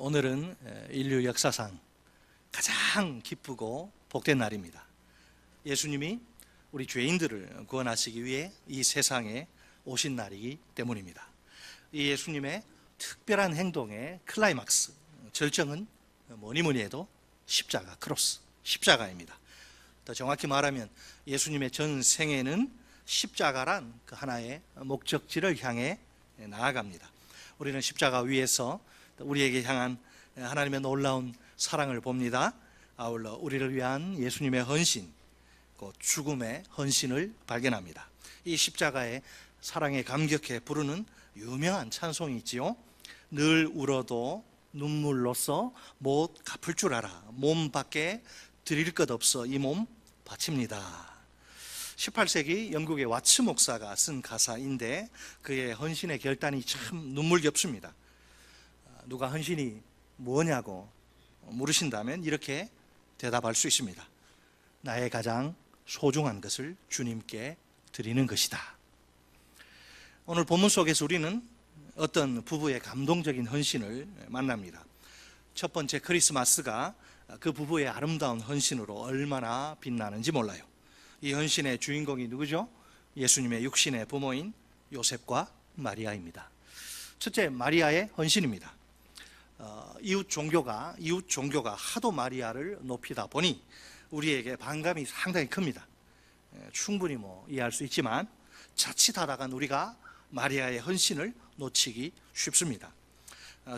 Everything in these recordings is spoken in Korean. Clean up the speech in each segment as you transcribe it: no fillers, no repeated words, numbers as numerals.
오늘은 인류 역사상 가장 기쁘고 복된 날입니다. 예수님이 우리 죄인들을 구원하시기 위해 이 세상에 오신 날이기 때문입니다. 이 예수님의 특별한 행동의 클라이막스, 절정은 뭐니 해도 십자가, 크로스, 십자가입니다. 더 정확히 말하면 예수님의 전 생애는 십자가란 그 하나의 목적지를 향해 나아갑니다. 우리는 십자가 위에서 우리에게 향한 하나님의 놀라운 사랑을 봅니다. 아울러 우리를 위한 예수님의 헌신, 그 죽음의 헌신을 발견합니다. 이 십자가의 사랑에 감격해 부르는 유명한 찬송이 있지요. 늘 울어도 눈물로써 못 갚을 줄 알아, 몸 밖에 드릴 것 없어 이 몸 바칩니다. 18세기 영국의 와츠 목사가 쓴 가사인데 그의 헌신의 결단이 참 눈물겹습니다. 누가 헌신이 뭐냐고 물으신다면 이렇게 대답할 수 있습니다. 나의 가장 소중한 것을 주님께 드리는 것이다. 오늘 본문 속에서 우리는 어떤 부부의 감동적인 헌신을 만납니다. 첫 번째 크리스마스가 그 부부의 아름다운 헌신으로 얼마나 빛나는지 몰라요. 이 헌신의 주인공이 누구죠? 예수님의 육신의 부모인 요셉과 마리아입니다. 첫째, 마리아의 헌신입니다. 이웃 종교가 하도 마리아를 높이다 보니 우리에게 반감이 상당히 큽니다. 충분히 이해할 수 있지만 자칫하다간 우리가 마리아의 헌신을 놓치기 쉽습니다.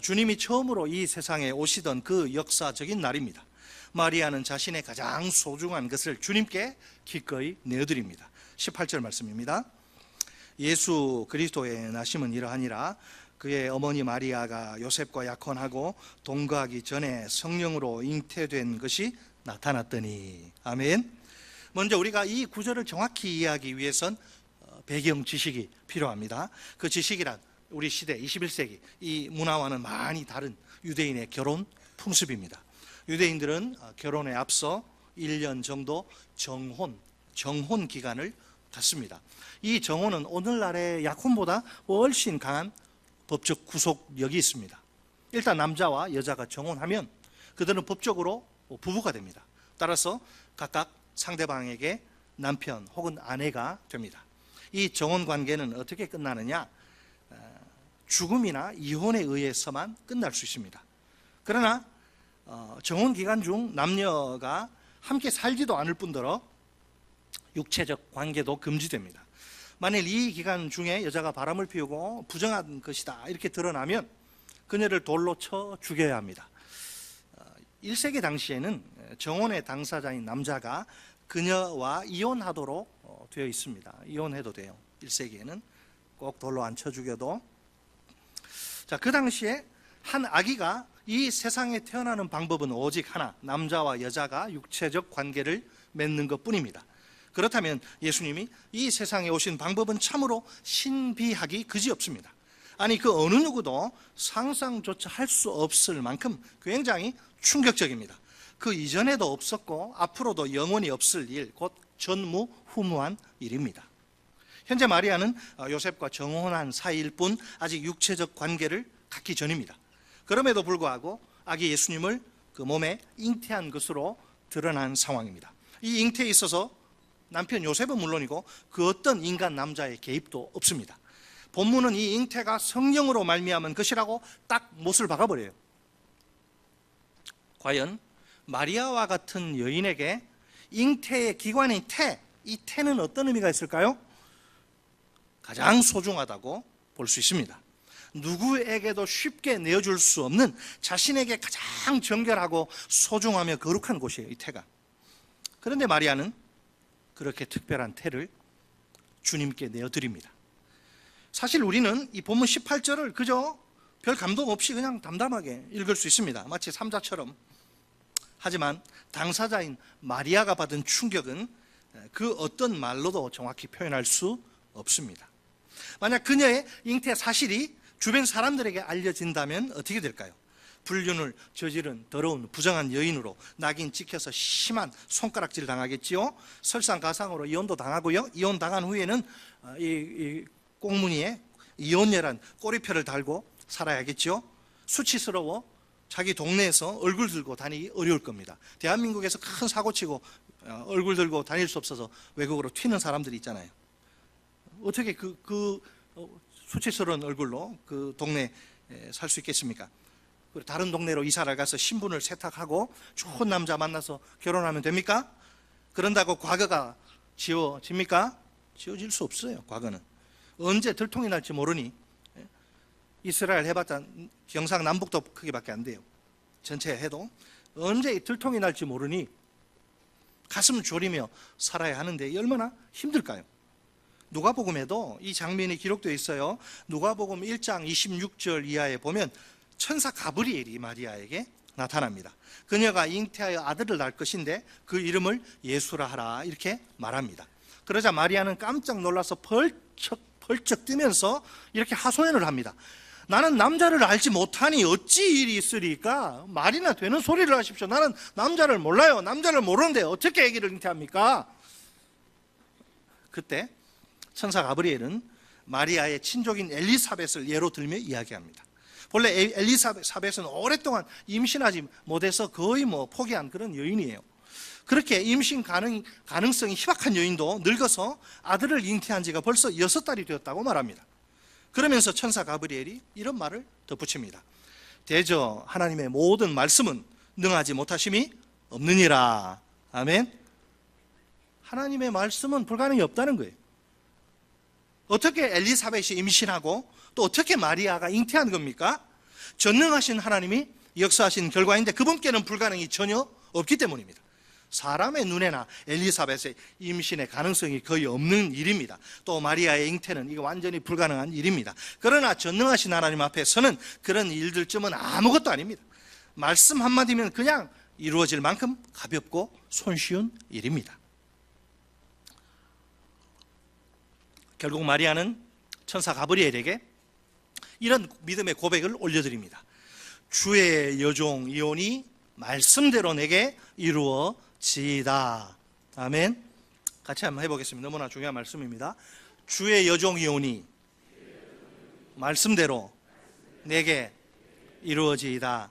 주님이 처음으로 이 세상에 오시던 그 역사적인 날입니다. 마리아는 자신의 가장 소중한 것을 주님께 기꺼이 내어드립니다. 18절 말씀입니다. 예수 그리스도의 나심은 이러하니라. 그의 어머니 마리아가 요셉과 약혼하고 동거하기 전에 성령으로 잉태된 것이 나타났더니. 아멘. 먼저 우리가 이 구절을 정확히 이해하기 위해선 배경 지식이 필요합니다. 그 지식이란 우리 시대 21세기 이 문화와는 많이 다른 유대인의 결혼 풍습입니다. 유대인들은 결혼에 앞서 1년 정도 정혼 기간을 갖습니다. 이 정혼은 오늘날의 약혼보다 훨씬 강한 법적 구속력이 있습니다. 일단 남자와 여자가 정혼하면 그들은 법적으로 부부가 됩니다. 따라서 각각 상대방에게 남편 혹은 아내가 됩니다. 이 정혼 관계는 어떻게 끝나느냐? 죽음이나 이혼에 의해서만 끝날 수 있습니다. 그러나 정혼 기간 중 남녀가 함께 살지도 않을 뿐더러 육체적 관계도 금지됩니다. 만일 이 기간 중에 여자가 바람을 피우고 부정한 것이다 이렇게 드러나면 그녀를 돌로 쳐 죽여야 합니다. 1세기 당시에는 정혼의 당사자인 남자가 그녀와 이혼하도록 되어 있습니다. 이혼해도 돼요. 1세기에는 꼭 돌로 안 쳐 죽여도. 자, 그 당시에 한 아기가 이 세상에 태어나는 방법은 오직 하나, 남자와 여자가 육체적 관계를 맺는 것뿐입니다. 그렇다면 예수님이 이 세상에 오신 방법은 참으로 신비하기 그지없습니다. 아니, 그 어느 누구도 상상조차 할 수 없을 만큼 굉장히 충격적입니다. 그 이전에도 없었고 앞으로도 영원히 없을 일, 곧 전무후무한 일입니다. 현재 마리아는 요셉과 정혼한 사이일 뿐 아직 육체적 관계를 갖기 전입니다. 그럼에도 불구하고 아기 예수님을 그 몸에 잉태한 것으로 드러난 상황입니다. 이 잉태에 있어서 남편 요셉은 물론이고 그 어떤 인간 남자의 개입도 없습니다. 본문은 이 잉태가 성령으로 말미암은 것이라고 딱 못을 박아버려요. 과연 마리아와 같은 여인에게 잉태의 기관인 태, 이 태는 어떤 의미가 있을까요? 가장 소중하다고 볼 수 있습니다. 누구에게도 쉽게 내어줄 수 없는 자신에게 가장 정결하고 소중하며 거룩한 곳이에요, 이 태가. 그런데 마리아는 그렇게 특별한 태를 주님께 내어드립니다. 사실 우리는 이 본문 18절을 그저 별 감동 없이 그냥 담담하게 읽을 수 있습니다. 마치 삼자처럼. 하지만 당사자인 마리아가 받은 충격은 그 어떤 말로도 정확히 표현할 수 없습니다. 만약 그녀의 잉태 사실이 주변 사람들에게 알려진다면 어떻게 될까요? 불륜을 저지른 더러운 부정한 여인으로 낙인 찍혀서 심한 손가락질 당하겠지요. 설상가상으로 이혼도 당하고요. 이혼 당한 후에는 이 꽁무니에 이혼녀란 꼬리표를 달고 살아야겠죠. 수치스러워 자기 동네에서 얼굴 들고 다니기 어려울 겁니다. 대한민국에서 큰 사고 치고 얼굴 들고 다닐 수 없어서 외국으로 튀는 사람들이 있잖아요. 어떻게 수치스러운 얼굴로 그 동네에 살 수 있겠습니까? 그리고 다른 동네로 이사를 가서 신분을 세탁하고 좋은 남자 만나서 결혼하면 됩니까? 그런다고 과거가 지워집니까? 지워질 수 없어요. 과거는 언제 들통이 날지 모르니, 이스라엘 해봤자 경상남북도 크기밖에 안 돼요. 전체 해도 언제 들통이 날지 모르니 가슴 졸이며 살아야 하는데 얼마나 힘들까요? 누가복음에도 이 장면이 기록되어 있어요. 누가복음 1장 26절 이하에 보면 천사 가브리엘이 마리아에게 나타납니다. 그녀가 잉태하여 아들을 낳을 것인데 그 이름을 예수라 하라, 이렇게 말합니다. 그러자 마리아는 깜짝 놀라서 펄쩍 뛰면서 이렇게 하소연을 합니다. 나는 남자를 알지 못하니 어찌 일이 있으리까? 말이나 되는 소리를 하십시오. 나는 남자를 몰라요. 남자를 모르는데 어떻게 아기를 잉태합니까? 그때 천사 가브리엘은 마리아의 친족인 엘리사벳을 예로 들며 이야기합니다. 원래 엘리사벳은 오랫동안 임신하지 못해서 거의 포기한 그런 여인이에요. 그렇게 임신 가능성이 희박한 여인도 늙어서 아들을 잉태한 지가 벌써 6달이 되었다고 말합니다. 그러면서 천사 가브리엘이 이런 말을 덧붙입니다. 대저 하나님의 모든 말씀은 능하지 못하심이 없느니라. 아멘. 하나님의 말씀은 불가능이 없다는 거예요. 어떻게 엘리사벳이 임신하고 또 어떻게 마리아가 잉태한 겁니까? 전능하신 하나님이 역사하신 결과인데 그분께는 불가능이 전혀 없기 때문입니다. 사람의 눈에나 엘리사벳의 임신의 가능성이 거의 없는 일입니다. 또 마리아의 잉태는 이거 완전히 불가능한 일입니다. 그러나 전능하신 하나님 앞에서는 그런 일들쯤은 아무것도 아닙니다. 말씀 한마디면 그냥 이루어질 만큼 가볍고 손쉬운 일입니다. 결국 마리아는 천사 가브리엘에게 이런 믿음의 고백을 올려드립니다. 주의 여종 이온이 말씀대로 내게 이루어지이다. 아멘. 같이 한번 해보겠습니다. 너무나 중요한 말씀입니다. 주의 여종 이온이 말씀대로 내게 이루어지이다.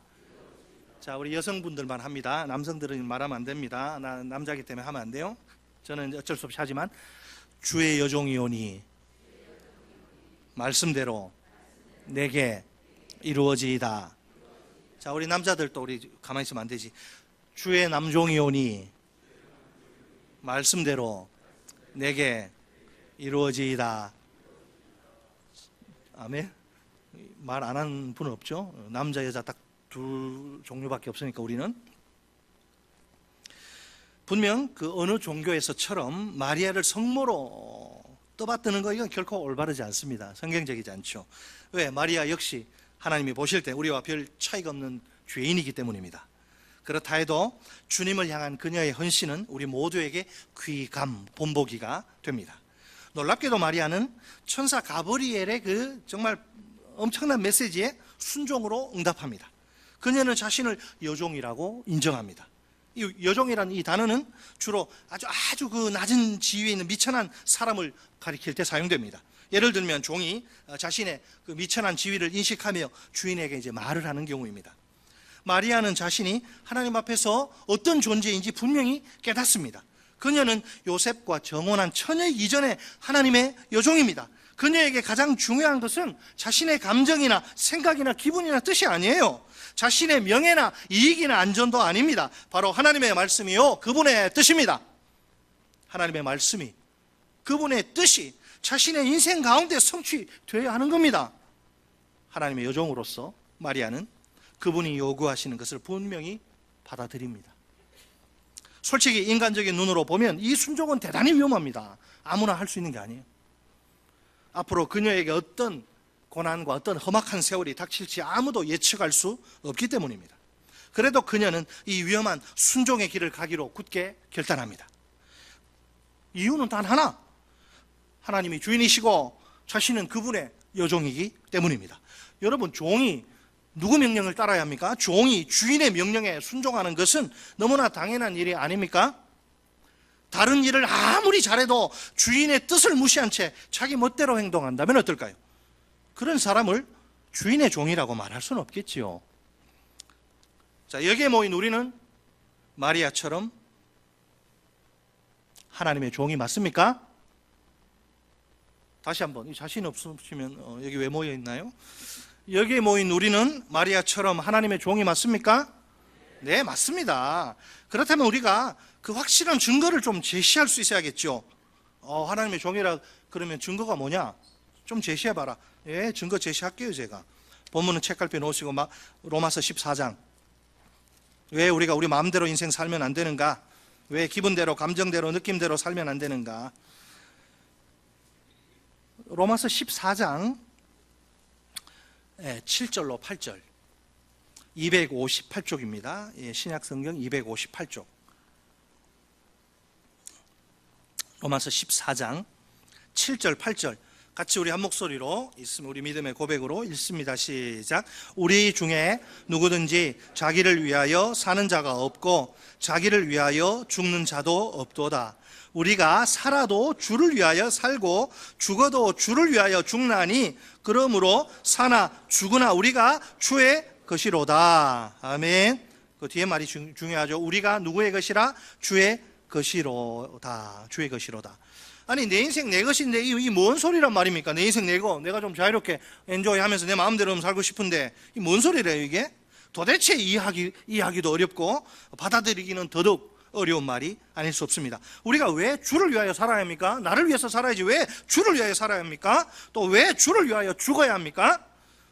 자, 우리 여성분들만 합니다. 남성들은 말하면 안 됩니다. 나 남자이기 때문에 하면 안 돼요. 저는 어쩔 수 없이 하지만 주의 여종 이온이 말씀대로 내게 이루어지이다. 자, 우리 남자들도 우리 가만히 있으면 안 되지. 주의 남종이 오니 말씀대로 내게 이루어지이다. 아멘. 말 안 하는 분은 없죠. 남자 여자 딱 두 종류밖에 없으니까 우리는. 분명 그 어느 종교에서처럼 마리아를 성모로 떠받드는 거 이건 결코 올바르지 않습니다. 성경적이지 않죠. 왜? 마리아 역시 하나님이 보실 때 우리와 별 차이가 없는 죄인이기 때문입니다. 그렇다 해도 주님을 향한 그녀의 헌신은 우리 모두에게 귀감, 본보기가 됩니다. 놀랍게도 마리아는 천사 가브리엘의 그 정말 엄청난 메시지에 순종으로 응답합니다. 그녀는 자신을 여종이라고 인정합니다. 이 여종이라는 이 단어는 주로 아주 그 낮은 지위에 있는 미천한 사람을 가리킬 때 사용됩니다. 예를 들면 종이 자신의 그 미천한 지위를 인식하며 주인에게 이제 말을 하는 경우입니다. 마리아는 자신이 하나님 앞에서 어떤 존재인지 분명히 깨닫습니다. 그녀는 요셉과 정혼한 처녀 이전의 하나님의 여종입니다. 그녀에게 가장 중요한 것은 자신의 감정이나 생각이나 기분이나 뜻이 아니에요. 자신의 명예나 이익이나 안전도 아닙니다. 바로 하나님의 말씀이요, 그분의 뜻입니다. 하나님의 말씀이, 그분의 뜻이 자신의 인생 가운데 성취되어야 하는 겁니다. 하나님의 여종으로서 마리아는 그분이 요구하시는 것을 분명히 받아들입니다. 솔직히 인간적인 눈으로 보면 이 순종은 대단히 위험합니다. 아무나 할 수 있는 게 아니에요. 앞으로 그녀에게 어떤 고난과 어떤 험악한 세월이 닥칠지 아무도 예측할 수 없기 때문입니다. 그래도 그녀는 이 위험한 순종의 길을 가기로 굳게 결단합니다. 이유는 단 하나, 하나님이 주인이시고 자신은 그분의 여종이기 때문입니다. 여러분, 종이 누구 명령을 따라야 합니까? 종이 주인의 명령에 순종하는 것은 너무나 당연한 일이 아닙니까? 다른 일을 아무리 잘해도 주인의 뜻을 무시한 채 자기 멋대로 행동한다면 어떨까요? 그런 사람을 주인의 종이라고 말할 수는 없겠지요. 자, 여기에 모인 우리는 마리아처럼 하나님의 종이 맞습니까? 다시 한번, 자신 없으시면 여기 왜 모여 있나요? 여기에 모인 우리는 마리아처럼 하나님의 종이 맞습니까? 네, 맞습니다. 그렇다면 우리가 그 확실한 증거를 좀 제시할 수 있어야겠죠. 하나님의 종이라 그러면 증거가 뭐냐? 좀 제시해봐라. 예, 증거 제시할게요, 제가. 본문은 책갈피 놓으시고 로마서 14장. 왜 우리가 우리 마음대로 인생 살면 안 되는가? 왜 기분대로, 감정대로, 느낌대로 살면 안 되는가? 로마서 14장 7절로 8절, 258쪽입니다. 신약성경 258쪽. 로마서 14장 7절, 8절 같이 우리 한 목소리로 있으면 우리 믿음의 고백으로 읽습니다. 시작. 우리 중에 누구든지 자기를 위하여 사는 자가 없고 자기를 위하여 죽는 자도 없도다. 우리가 살아도 주를 위하여 살고 죽어도 주를 위하여 죽나니 그러므로 사나 죽으나 우리가 주의 것이로다. 아멘. 그 뒤에 말이 중요하죠. 우리가 누구의 것이라? 주의 것이로다. 주의 것이로다. 아니, 내 인생 내 것인데 이 뭔 소리란 말입니까? 내 인생 내 거, 내가 좀 자유롭게 엔조이 하면서 내 마음대로 살고 싶은데 이 뭔 소리래요 이게? 도대체 이해하기도 어렵고 받아들이기는 더더욱 어려운 말이 아닐 수 없습니다. 우리가 왜 주를 위하여 살아야 합니까? 나를 위해서 살아야지 왜 주를 위하여 살아야 합니까? 또 왜 주를 위하여 죽어야 합니까?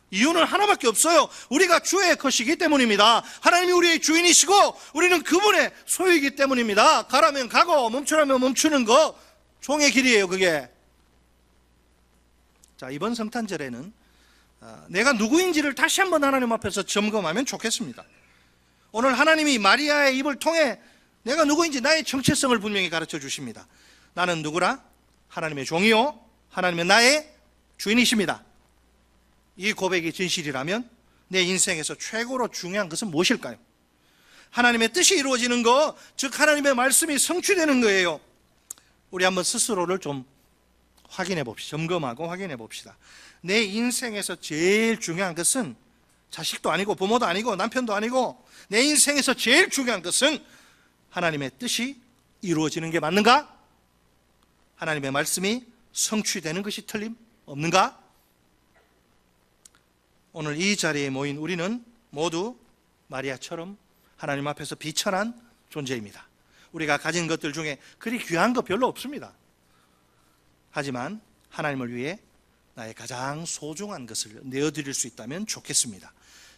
이유는 하나밖에 없어요. 우리가 주의 것이기 때문입니다. 하나님이 우리의 주인이시고 우리는 그분의 소유이기 때문입니다. 가라면 가고 멈추라면 멈추는 거 종의 길이에요, 그게. 자, 이번 성탄절에는 내가 누구인지를 다시 한번 하나님 앞에서 점검하면 좋겠습니다. 오늘 하나님이 마리아의 입을 통해 내가 누구인지 나의 정체성을 분명히 가르쳐 주십니다. 나는 누구라? 하나님의 종이요, 하나님은 나의 주인이십니다. 이 고백이 진실이라면 내 인생에서 최고로 중요한 것은 무엇일까요? 하나님의 뜻이 이루어지는 거, 즉 하나님의 말씀이 성취되는 거예요. 우리 한번 스스로를 좀 확인해 봅시다. 점검하고 확인해 봅시다. 내 인생에서 제일 중요한 것은 자식도 아니고 부모도 아니고 남편도 아니고 내 인생에서 제일 중요한 것은 하나님의 뜻이 이루어지는 게 맞는가? 하나님의 말씀이 성취되는 것이 틀림없는가? 오늘 이 자리에 모인 우리는 모두 마리아처럼 하나님 앞에서 비천한 존재입니다. 우리가 가진 것들 중에 그리 귀한 거 별로 없습니다. 하지만 하나님을 위해 나의 가장 소중한 것을 내어드릴 수 있다면 좋겠습니다.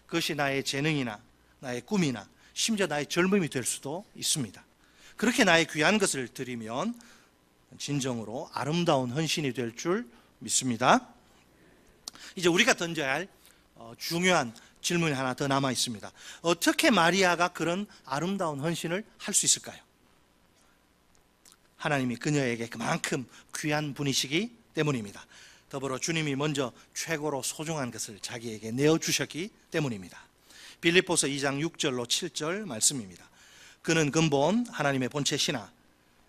그것이 나의 재능이나 나의 꿈이나 심지어 나의 젊음이 될 수도 있습니다. 그렇게 나의 귀한 것을 드리면 진정으로 아름다운 헌신이 될 줄 믿습니다. 이제 우리가 던져야 할 중요한 질문이 하나 더 남아 있습니다. 어떻게 마리아가 그런 아름다운 헌신을 할 수 있을까요? 하나님이 그녀에게 그만큼 귀한 분이시기 때문입니다. 더불어 주님이 먼저 최고로 소중한 것을 자기에게 내어주셨기 때문입니다. 빌립보서 2장 6절로 7절 말씀입니다. 그는 근본 하나님의 본체시나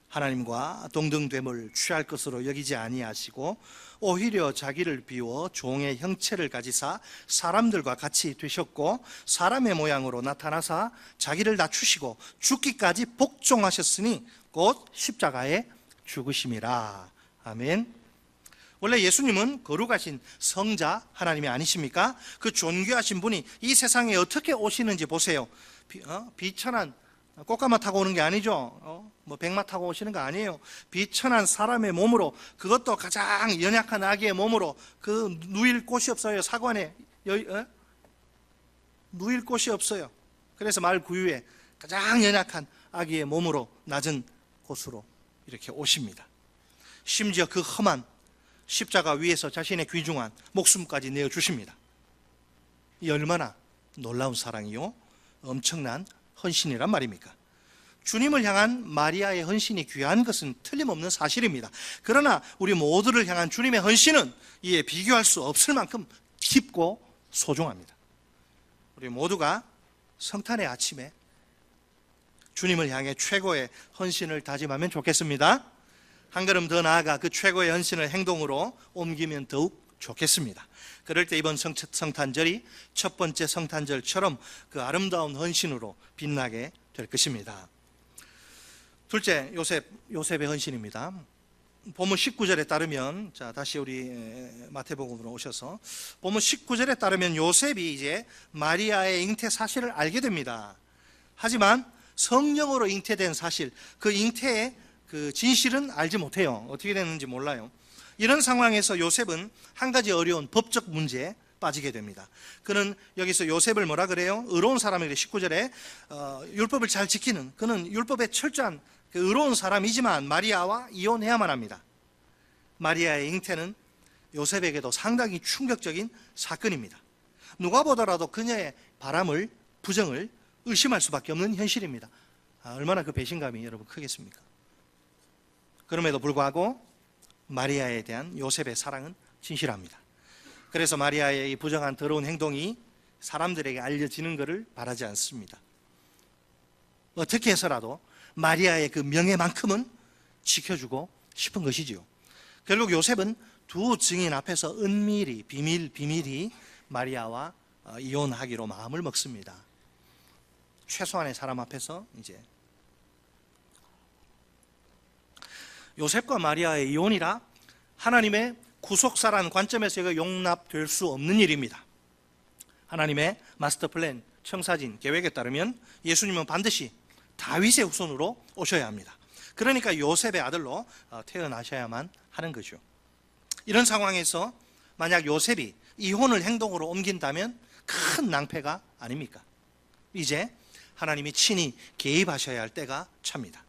하나님과 동등됨을 취할 것으로 여기지 아니하시고 오히려 자기를 비워 종의 형체를 가지사 사람들과 같이 되셨고 사람의 모양으로 나타나사 자기를 낮추시고 죽기까지 복종하셨으니 곧 십자가에 죽으심이라. 아멘. 원래 예수님은 거룩하신 성자 하나님이 아니십니까? 그 존귀하신 분이 이 세상에 어떻게 오시는지 보세요. 비천한 꽃가마 타고 오는 게 아니죠. 백마 타고 오시는 거 아니에요. 비천한 사람의 몸으로, 그것도 가장 연약한 아기의 몸으로, 그 누일 곳이 없어요. 사관에 누일 곳이 없어요. 그래서 말 구유에 가장 연약한 아기의 몸으로 낮은 곳으로 이렇게 오십니다. 심지어 그 험한 십자가 위에서 자신의 귀중한 목숨까지 내어주십니다. 이 얼마나 놀라운 사랑이요, 엄청난 헌신이란 말입니까? 주님을 향한 마리아의 헌신이 귀한 것은 틀림없는 사실입니다. 그러나 우리 모두를 향한 주님의 헌신은 이에 비교할 수 없을 만큼 깊고 소중합니다. 우리 모두가 성탄의 아침에 주님을 향해 최고의 헌신을 다짐하면 좋겠습니다. 한 걸음 더 나아가 그 최고의 헌신을 행동으로 옮기면 더욱 좋겠습니다. 그럴 때 이번 성탄절이 첫 번째 성탄절처럼 그 아름다운 헌신으로 빛나게 될 것입니다. 둘째, 요셉의 헌신입니다. 본문 19절에 따르면, 자, 다시 우리 마태복음으로 오셔서 본문 19절에 따르면 요셉이 이제 마리아의 잉태 사실을 알게 됩니다. 하지만 성령으로 잉태된 사실, 그 잉태의 그 진실은 알지 못해요. 어떻게 됐는지 몰라요. 이런 상황에서 요셉은 한 가지 어려운 법적 문제에 빠지게 됩니다. 그는 여기서 요셉을 뭐라 그래요? 의로운 사람에게 19절에 율법을 잘 지키는, 그는 율법에 철저한 그 의로운 사람이지만 마리아와 이혼해야만 합니다. 마리아의 잉태는 요셉에게도 상당히 충격적인 사건입니다. 누가 보더라도 그녀의 바람을, 부정을 의심할 수밖에 없는 현실입니다. 얼마나 그 배신감이 여러분 크겠습니까? 그럼에도 불구하고 마리아에 대한 요셉의 사랑은 진실합니다. 그래서 마리아의 이 부정한 더러운 행동이 사람들에게 알려지는 것을 바라지 않습니다. 어떻게 해서라도 마리아의 그 명예만큼은 지켜주고 싶은 것이지요. 결국 요셉은 두 증인 앞에서 은밀히 비밀히 마리아와 이혼하기로 마음을 먹습니다. 최소한의 사람 앞에서 이제 요셉과 마리아의 이혼이라 하나님의 구속사라는 관점에서 이거 용납될 수 없는 일입니다. 하나님의 마스터 플랜, 청사진, 계획에 따르면 예수님은 반드시 다윗의 후손으로 오셔야 합니다. 그러니까 요셉의 아들로 태어나셔야만 하는 거죠. 이런 상황에서 만약 요셉이 이혼을 행동으로 옮긴다면 큰 낭패가 아닙니까? 이제 하나님이 친히 개입하셔야 할 때가 찹니다.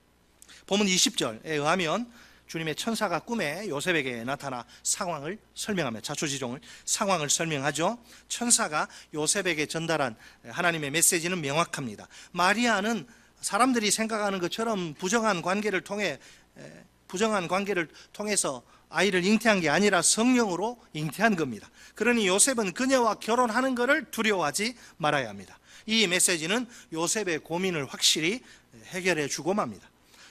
본문 20절에 의하면 주님의 천사가 꿈에 요셉에게 나타나 상황을 설명하며 자초지종을 상황을 설명하죠. 천사가 요셉에게 전달한 하나님의 메시지는 명확합니다. 마리아는 사람들이 생각하는 것처럼 부정한 관계를 통해서 아이를 잉태한 게 아니라 성령으로 잉태한 겁니다. 그러니 요셉은 그녀와 결혼하는 것을 두려워하지 말아야 합니다. 이 메시지는 요셉의 고민을 확실히 해결해 주고 맙니다.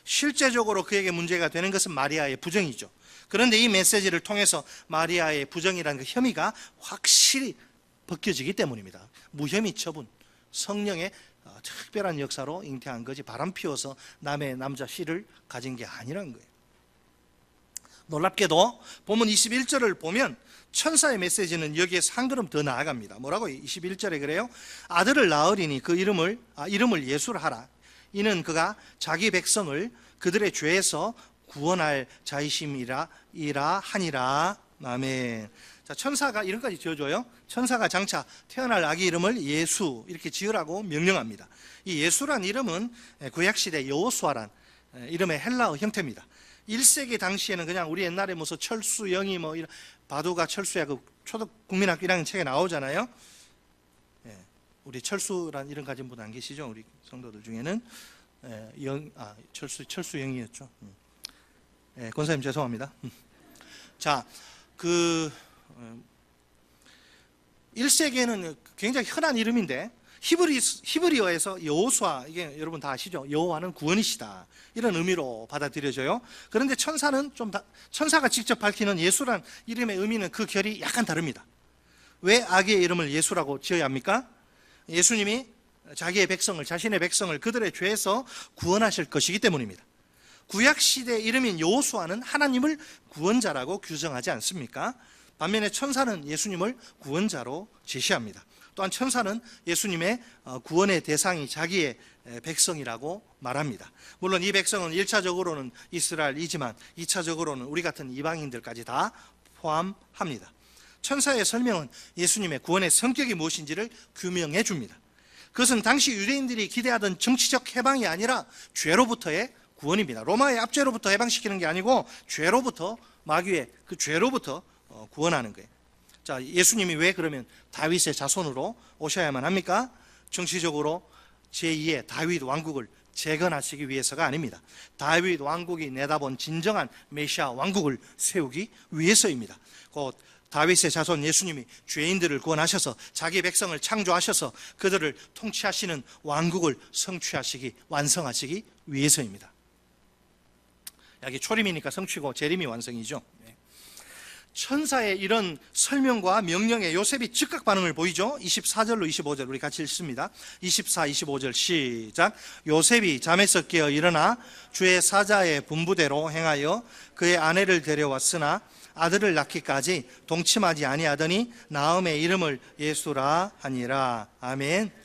실제적으로 그에게 문제가 되는 것은 마리아의 부정이죠. 그런데 이 메시지를 통해서 마리아의 부정이라는 그 혐의가 확실히 벗겨지기 때문입니다. 무혐의 처분, 성령의 특별한 역사로 잉태한 거지 바람 피워서 남의 남자 씨를 가진 게 아니라는 거예요. 놀랍게도 본문 21절을 보면 천사의 메시지는 여기에서 한 걸음 더 나아갑니다. 뭐라고 21절에 그래요? 아들을 낳으리니 그 이름을 예수라 하라. 이는 그가 자기 백성을 그들의 죄에서 구원할 자이심이라 하니라. 아멘. 자, 천사가 이름까지 지어줘요. 천사가 장차 태어날 아기 이름을 예수 이렇게 지으라고 명령합니다. 이 예수란 이름은 구약시대 여호수아란 이름의 헬라어 형태입니다. 1세기 당시에는 그냥 우리 옛날에 무슨 철수영이 뭐 이런 바두가 철수야 그 초등 국민학교 1학년 책에 나오잖아요. 우리 철수란 이름 가진 분 안 계시죠? 우리 성도들 중에는 철수영이었죠. 권사님 죄송합니다. 자, 1세기에는 굉장히 흔한 이름인데 히브리어에서 여호수아, 이게 여러분 다 아시죠? 여호와는 구원이시다 이런 의미로 받아들여져요. 그런데 천사가 직접 밝히는 예수란 이름의 의미는 그 결이 약간 다릅니다. 왜 아기의 이름을 예수라고 지어야 합니까? 예수님이 자신의 백성을 그들의 죄에서 구원하실 것이기 때문입니다. 구약시대 이름인 여호수아는 하나님을 구원자라고 규정하지 않습니까? 반면에 천사는 예수님을 구원자로 제시합니다. 또한 천사는 예수님의 구원의 대상이 자기의 백성이라고 말합니다. 물론 이 백성은 1차적으로는 이스라엘이지만 2차적으로는 우리 같은 이방인들까지 다 포함합니다. 천사의 설명은 예수님의 구원의 성격이 무엇인지를 규명해 줍니다. 그것은 당시 유대인들이 기대하던 정치적 해방이 아니라 죄로부터의 구원입니다. 로마의 압제로부터 해방시키는 게 아니고 죄로부터, 마귀의 그 죄로부터 구원하는 거예요. 자, 예수님이 왜 그러면 다윗의 자손으로 오셔야만 합니까? 정치적으로 제2의 다윗 왕국을 재건하시기 위해서가 아닙니다. 다윗 왕국이 내다본 진정한 메시아 왕국을 세우기 위해서입니다. 곧 다윗의 자손 예수님이 죄인들을 구원하셔서 자기 백성을 창조하셔서 그들을 통치하시는 왕국을 완성하시기 위해서입니다. 여기 초림이니까 성취고 재림이 완성이죠. 천사의 이런 설명과 명령에 요셉이 즉각 반응을 보이죠. 24절로 25절 우리 같이 읽습니다. 24, 25절 시작. 요셉이 잠에서 깨어 일어나 주의 사자의 분부대로 행하여 그의 아내를 데려왔으나 아들을 낳기까지 동침하지 아니하더니 나음의 이름을 예수라 하니라. 아멘.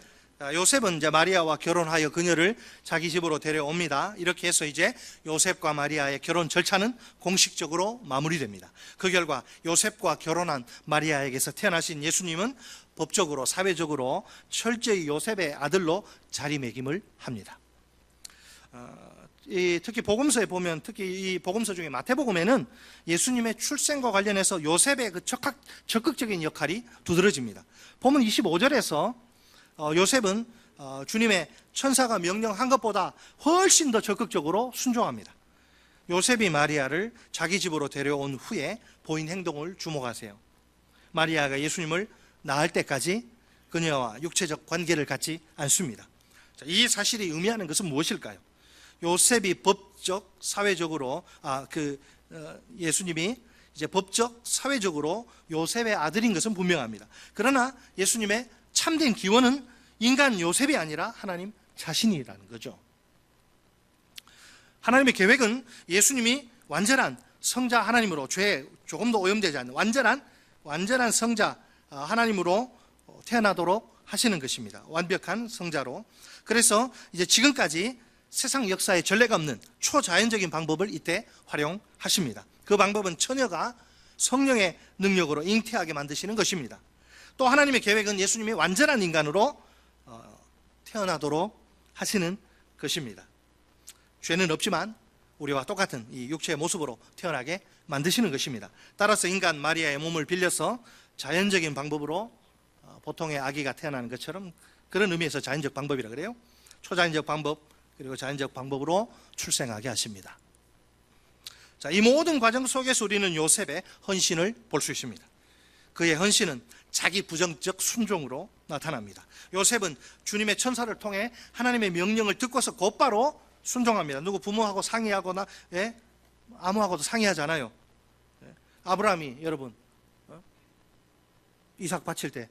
요셉은 이제 마리아와 결혼하여 그녀를 자기 집으로 데려옵니다. 이렇게 해서 이제 요셉과 마리아의 결혼 절차는 공식적으로 마무리됩니다. 그 결과 요셉과 결혼한 마리아에게서 태어나신 예수님은 법적으로 사회적으로 철저히 요셉의 아들로 자리매김을 합니다. 특히 복음서에 보면, 특히 이 복음서 중에 마태복음에는 예수님의 출생과 관련해서 요셉의 그 적극적인 역할이 두드러집니다. 보면 25절에서 요셉은 주님의 천사가 명령한 것보다 훨씬 더 적극적으로 순종합니다. 요셉이 마리아를 자기 집으로 데려온 후에 보인 행동을 주목하세요. 마리아가 예수님을 낳을 때까지 그녀와 육체적 관계를 갖지 않습니다. 이 사실이 의미하는 것은 무엇일까요? 요셉이 법적, 사회적으로 예수님이 이제 법적, 사회적으로 요셉의 아들인 것은 분명합니다. 그러나 예수님의 참된 기원은 인간 요셉이 아니라 하나님 자신이라는 거죠. 하나님의 계획은 예수님이 완전한 성자 하나님으로, 죄에 조금도 오염되지 않는 완전한 성자 하나님으로 태어나도록 하시는 것입니다. 완벽한 성자로. 그래서 이제 지금까지 세상 역사에 전례가 없는 초자연적인 방법을 이때 활용하십니다. 그 방법은 처녀가 성령의 능력으로 잉태하게 만드시는 것입니다. 또 하나님의 계획은 예수님이 완전한 인간으로 태어나도록 하시는 것입니다. 죄는 없지만 우리와 똑같은 이 육체의 모습으로 태어나게 만드시는 것입니다. 따라서 인간 마리아의 몸을 빌려서 자연적인 방법으로 보통의 아기가 태어나는 것처럼, 그런 의미에서 자연적 방법이라 그래요. 초자연적 방법 그리고 자연적 방법으로 출생하게 하십니다. 자, 이 모든 과정 속에서 우리는 요셉의 헌신을 볼 수 있습니다. 그의 헌신은 자기 부정적 순종으로 나타납니다. 요셉은 주님의 천사를 통해 하나님의 명령을 듣고서 곧바로 순종합니다. 누구 부모하고 상의하거나 아무하고도 상의하잖아요. 아브라함이 여러분 이삭 바칠 때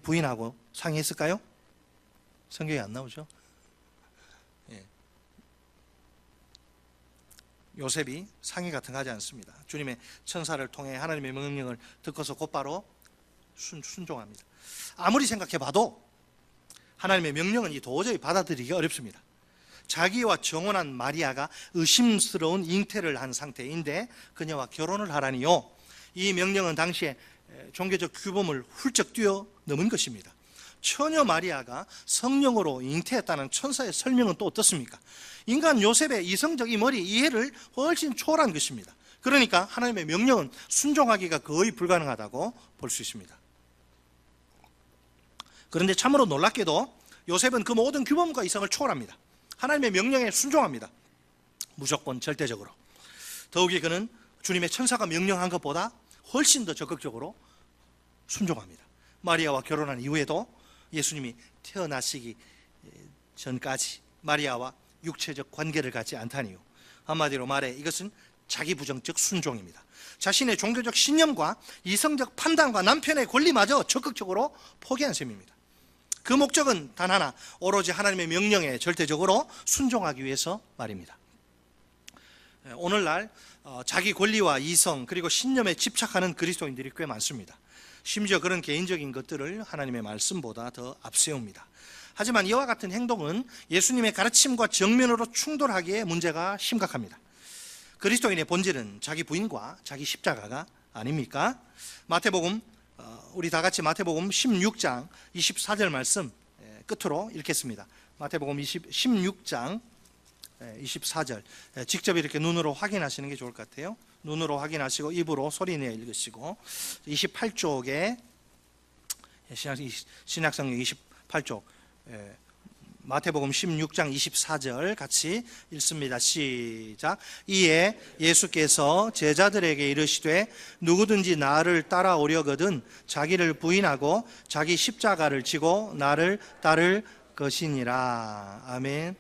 부인하고 상의했을까요? 성경에 안 나오죠. 요셉이 상의 같은 거 하지 않습니다. 주님의 천사를 통해 하나님의 명령을 듣고서 곧바로 순종합니다. 아무리 생각해봐도 하나님의 명령은 도저히 받아들이기 어렵습니다. 자기와 정혼한 마리아가 의심스러운 잉태를 한 상태인데 그녀와 결혼을 하라니요. 이 명령은 당시에 종교적 규범을 훌쩍 뛰어넘은 것입니다. 처녀 마리아가 성령으로 잉태했다는 천사의 설명은 또 어떻습니까? 인간 요셉의 이성적 이 머리 이해를 훨씬 초월한 것입니다. 그러니까 하나님의 명령은 순종하기가 거의 불가능하다고 볼 수 있습니다. 그런데 참으로 놀랍게도 요셉은 그 모든 규범과 이성을 초월합니다. 하나님의 명령에 순종합니다. 무조건 절대적으로. 더욱이 그는 주님의 천사가 명령한 것보다 훨씬 더 적극적으로 순종합니다. 마리아와 결혼한 이후에도 예수님이 태어나시기 전까지 마리아와 육체적 관계를 갖지 않다니요. 한마디로 말해 이것은 자기 부정적 순종입니다. 자신의 종교적 신념과 이성적 판단과 남편의 권리마저 적극적으로 포기한 셈입니다. 그 목적은 단 하나, 오로지 하나님의 명령에 절대적으로 순종하기 위해서 말입니다. 오늘날 자기 권리와 이성 그리고 신념에 집착하는 그리스도인들이 꽤 많습니다. 심지어 그런 개인적인 것들을 하나님의 말씀보다 더 앞세웁니다. 하지만 이와 같은 행동은 예수님의 가르침과 정면으로 충돌하기에 문제가 심각합니다. 그리스도인의 본질은 자기 부인과 자기 십자가가 아닙니까? 마태복음, 우리 다 같이 마태복음 16장 24절 말씀 끝으로 읽겠습니다. 마태복음 16장 24절 직접 이렇게 눈으로 확인하시는 게 좋을 것 같아요. 눈으로 확인하시고 입으로 소리내어 읽으시고 28쪽에 신약성경 28쪽 마태복음 16장 24절 같이 읽습니다. 시작. 이에 예수께서 제자들에게 이르시되 누구든지 나를 따라오려거든 자기를 부인하고 자기 십자가를 지고 나를 따를 것이니라. 아멘.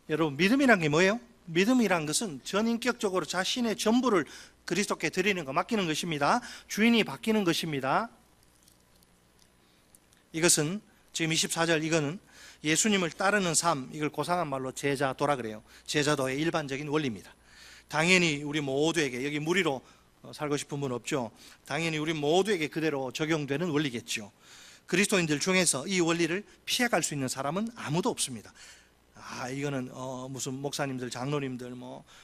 여러분, 믿음이란 게 뭐예요? 믿음이란 것은 전인격적으로 자신의 전부를 그리스도께 드리는 것, 맡기는 것입니다. 주인이 바뀌는 것입니다. 이것은 지금 24절, 이거는 예수님을 따르는 삶, 이걸 고상한 말로 제자도라 그래요. 제자도의 일반적인 원리입니다. 당연히 우리 모두에게, 여기 무리로 살고 싶은 분 없죠? 당연히 우리 모두에게 그대로 적용되는 원리겠죠. 그리스도인들 중에서 이 원리를 피해갈 수 있는 사람은 아무도 없습니다. 이거는 무슨 목사님들, 장로님들,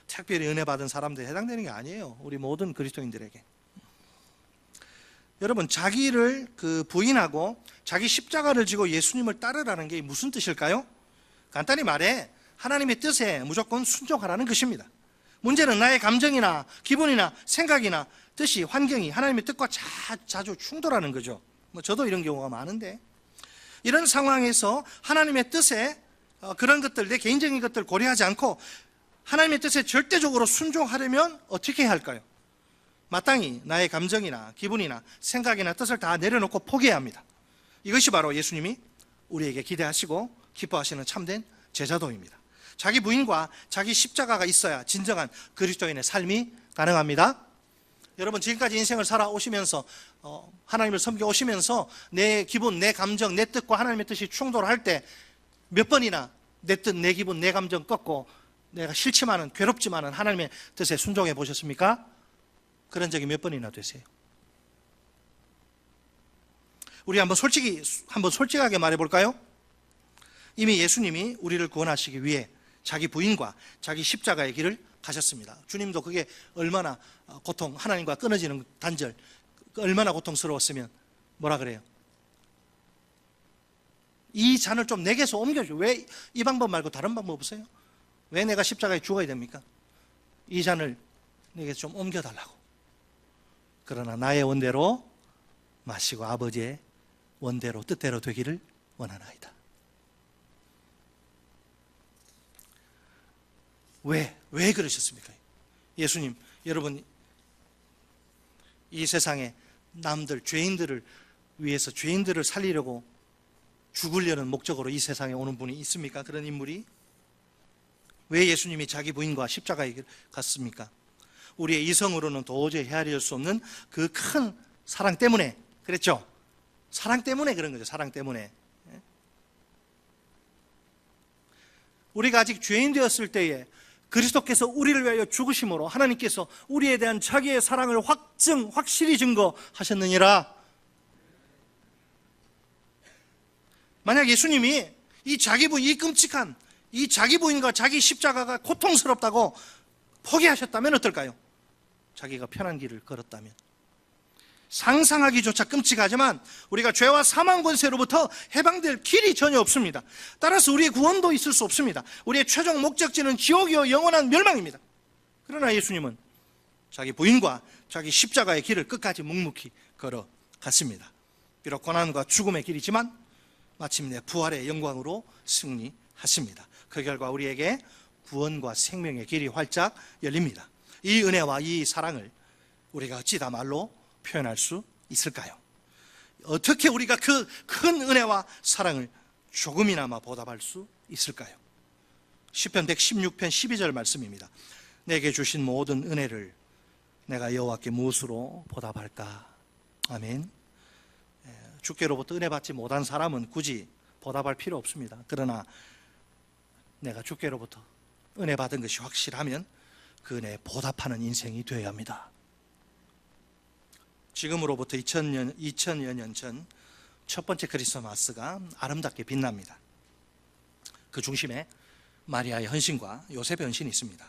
특별히 은혜 받은 사람들에 해당되는 게 아니에요. 우리 모든 그리스도인들에게. 여러분, 자기를 부인하고 자기 십자가를 지고 예수님을 따르라는 게 무슨 뜻일까요? 간단히 말해 하나님의 뜻에 무조건 순종하라는 것입니다. 문제는 나의 감정이나 기분이나 생각이나 뜻이, 환경이 하나님의 뜻과 자주 충돌하는 거죠. 저도 이런 경우가 많은데, 이런 상황에서 하나님의 뜻에 그런 것들, 내 개인적인 것들 고려하지 않고 하나님의 뜻에 절대적으로 순종하려면 어떻게 해야 할까요? 마땅히 나의 감정이나 기분이나 생각이나 뜻을 다 내려놓고 포기해야 합니다. 이것이 바로 예수님이 우리에게 기대하시고 기뻐하시는 참된 제자도입니다. 자기 부인과 자기 십자가가 있어야 진정한 그리스도인의 삶이 가능합니다. 여러분, 지금까지 인생을 살아오시면서 하나님을 섬겨오시면서 내 기분, 내 감정, 내 뜻과 하나님의 뜻이 충돌할 때 몇 번이나 내 뜻, 내 기분, 내 감정 꺾고 내가 싫지만은, 괴롭지만은 하나님의 뜻에 순종해 보셨습니까? 그런 적이 몇 번이나 되세요? 우리 한번 솔직하게 말해 볼까요? 이미 예수님이 우리를 구원하시기 위해 자기 부인과 자기 십자가의 길을 가셨습니다. 주님도 그게 얼마나 하나님과 끊어지는 단절, 얼마나 고통스러웠으면 뭐라 그래요? 이 잔을 좀 내게서 옮겨줘. 왜 이 방법 말고 다른 방법 없어요? 왜 내가 십자가에 죽어야 됩니까? 이 잔을 내게 좀 옮겨달라고. 그러나 나의 원대로 마시고 아버지의 원대로, 뜻대로 되기를 원하나이다. 왜 그러셨습니까? 예수님, 여러분, 이 세상에 남들, 죄인들을 위해서, 죄인들을 살리려고 죽으려는 목적으로 이 세상에 오는 분이 있습니까? 그런 인물이? 왜 예수님이 자기 부인과 십자가에 갔습니까? 우리의 이성으로는 도저히 헤아릴 수 없는 그 큰 사랑 때문에 그랬죠? 사랑 때문에 그런 거죠. 사랑 때문에. 우리가 아직 죄인 되었을 때에 그리스도께서 우리를 위하여 죽으심으로 하나님께서 우리에 대한 자기의 사랑을 확실히 증거하셨느니라. 만약 예수님이 이 끔찍한 이 자기 부인과 자기 십자가가 고통스럽다고 포기하셨다면 어떨까요? 자기가 편한 길을 걸었다면. 상상하기조차 끔찍하지만 우리가 죄와 사망 권세로부터 해방될 길이 전혀 없습니다. 따라서 우리의 구원도 있을 수 없습니다. 우리의 최종 목적지는 지옥이요 영원한 멸망입니다. 그러나 예수님은 자기 부인과 자기 십자가의 길을 끝까지 묵묵히 걸어갔습니다. 비록 고난과 죽음의 길이지만 마침내 부활의 영광으로 승리하십니다. 그 결과 우리에게 구원과 생명의 길이 활짝 열립니다. 이 은혜와 이 사랑을 우리가 어찌 다 말로 표현할 수 있을까요? 어떻게 우리가 그 큰 은혜와 사랑을 조금이나마 보답할 수 있을까요? 시편 116편 12절 말씀입니다. 내게 주신 모든 은혜를 내가 여호와께 무엇으로 보답할까? 아멘. 주께로부터 은혜 받지 못한 사람은 굳이 보답할 필요 없습니다. 그러나 내가 주께로부터 은혜 받은 것이 확실하면 그 은혜에 보답하는 인생이 되어야 합니다. 지금으로부터 2000여 년 전 첫 번째 크리스마스가 아름답게 빛납니다. 그 중심에 마리아의 헌신과 요셉의 헌신이 있습니다.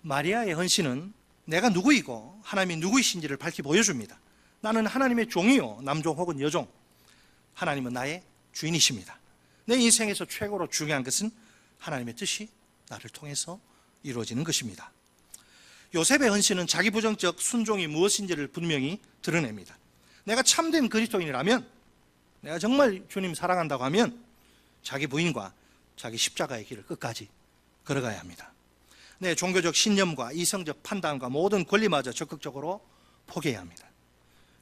마리아의 헌신은 내가 누구이고 하나님이 누구이신지를 밝히 보여줍니다. 나는 하나님의 종이요, 남종 혹은 여종. 하나님은 나의 주인이십니다. 내 인생에서 최고로 중요한 것은 하나님의 뜻이 나를 통해서 이루어지는 것입니다. 요셉의 헌신은 자기 부정적 순종이 무엇인지를 분명히 드러냅니다. 내가 참된 그리스도인이라면, 내가 정말 주님 사랑한다고 하면 자기 부인과 자기 십자가의 길을 끝까지 걸어가야 합니다. 내 종교적 신념과 이성적 판단과 모든 권리마저 적극적으로 포기해야 합니다.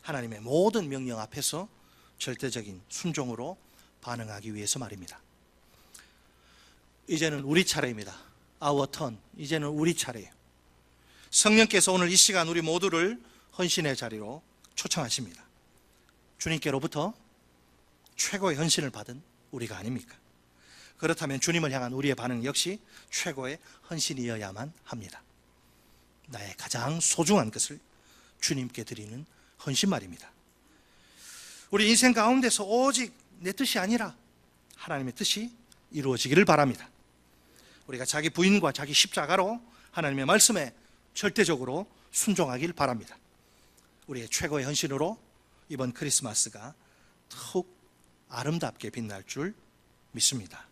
하나님의 모든 명령 앞에서 절대적인 순종으로 반응하기 위해서 말입니다. 이제는 우리 차례입니다. our turn. 이제는 우리 차례예요. 성령께서 오늘 이 시간 우리 모두를 헌신의 자리로 초청하십니다. 주님께로부터 최고의 헌신을 받은 우리가 아닙니까? 그렇다면 주님을 향한 우리의 반응 역시 최고의 헌신이어야만 합니다. 나의 가장 소중한 것을 주님께 드리는 헌신 말입니다. 우리 인생 가운데서 오직 내 뜻이 아니라 하나님의 뜻이 이루어지기를 바랍니다. 우리가 자기 부인과 자기 십자가로 하나님의 말씀에 절대적으로 순종하길 바랍니다. 우리의 최고의 헌신으로 이번 크리스마스가 더욱 아름답게 빛날 줄 믿습니다.